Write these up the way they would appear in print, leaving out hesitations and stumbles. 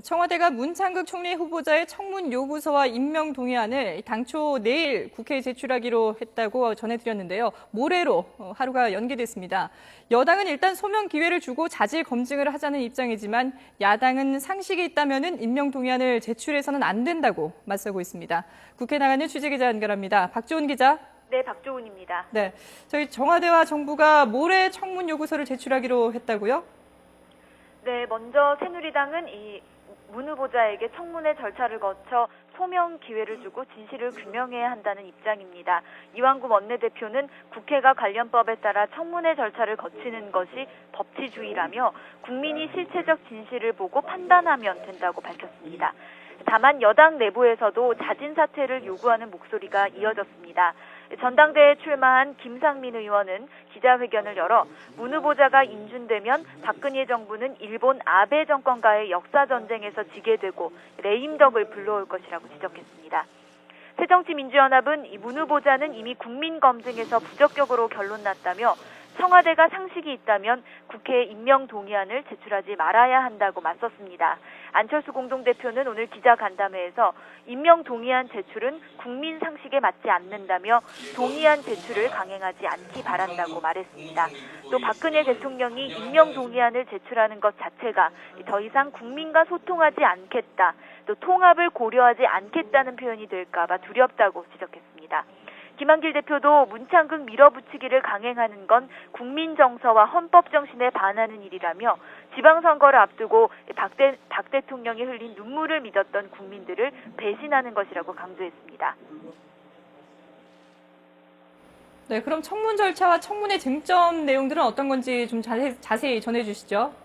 청와대가 문창극 총리 후보자의 청문 요구서와 임명 동의안을 당초 내일 국회에 제출하기로 했다고 전해드렸는데요. 모레로 하루가 연기됐습니다. 여당은 일단 소명 기회를 주고 자질 검증을 하자는 입장이지만 야당은 상식이 있다면 임명 동의안을 제출해서는 안 된다고 맞서고 있습니다. 국회 나가는 취재기자 연결합니다. 박주훈 기자. 네, 박주훈입니다. 네, 저희 청와대와 정부가 모레 청문 요구서를 제출하기로 했다고요? 네, 먼저 새누리당은 이 문 후보자에게 청문회 절차를 거쳐 소명 기회를 주고 진실을 규명해야 한다는 입장입니다. 이완구 원내대표는 국회가 관련법에 따라 청문회 절차를 거치는 것이 법치주의라며 국민이 실체적 진실을 보고 판단하면 된다고 밝혔습니다. 다만 여당 내부에서도 자진 사퇴를 요구하는 목소리가 이어졌습니다. 전당대회에 출마한 김상민 의원은 기자회견을 열어 문 후보자가 인준되면 박근혜 정부는 일본 아베 정권과의 역사전쟁에서 지게 되고 레임덕을 불러올 것이라고 지적했습니다. 새정치민주연합은 이 문 후보자는 이미 국민검증에서 부적격으로 결론났다며 청와대가 상식이 있다면 국회에 임명 동의안을 제출하지 말아야 한다고 맞섰습니다. 안철수 공동대표는 오늘 기자간담회에서 임명 동의안 제출은 국민 상식에 맞지 않는다며 동의안 제출을 강행하지 않기 바란다고 말했습니다. 또 박근혜 대통령이 임명 동의안을 제출하는 것 자체가 더 이상 국민과 소통하지 않겠다, 또 통합을 고려하지 않겠다는 표현이 될까 봐 두렵다고 지적했습니다. 김한길 대표도 문창극 밀어붙이기를 강행하는 건 국민 정서와 헌법 정신에 반하는 일이라며 지방선거를 앞두고 박 대통령이 흘린 눈물을 믿었던 국민들을 배신하는 것이라고 강조했습니다. 네, 그럼 청문 절차와 청문의 쟁점 내용들은 어떤 건지 좀 자세히 전해주시죠.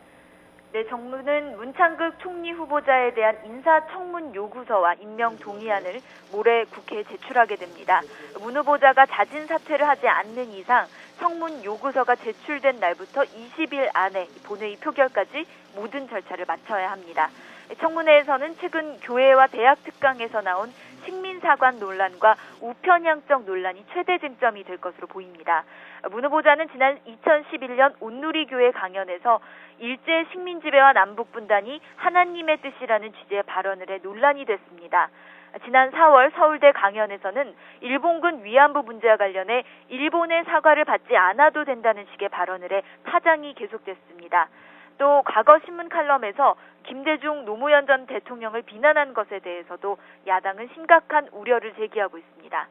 네, 정부는 문창극 총리 후보자에 대한 인사청문 요구서와 임명 동의안을 모레 국회에 제출하게 됩니다. 문 후보자가 자진 사퇴를 하지 않는 이상 청문 요구서가 제출된 날부터 20일 안에 본회의 표결까지 모든 절차를 마쳐야 합니다. 청문회에서는 최근 교회와 대학 특강에서 나온 식민사관 논란과 우편향적 논란이 최대 쟁점이 될 것으로 보입니다. 문 후보자는 지난 2011년 온누리교회 강연에서 일제 식민지배와 남북분단이 하나님의 뜻이라는 취지의 발언을 해 논란이 됐습니다. 지난 4월 서울대 강연에서는 일본군 위안부 문제와 관련해 일본의 사과를 받지 않아도 된다는 식의 발언을 해 파장이 계속됐습니다. 또 과거 신문 칼럼에서 김대중 노무현 전 대통령을 비난한 것에 대해서도 야당은 심각한 우려를 제기하고 있습니다.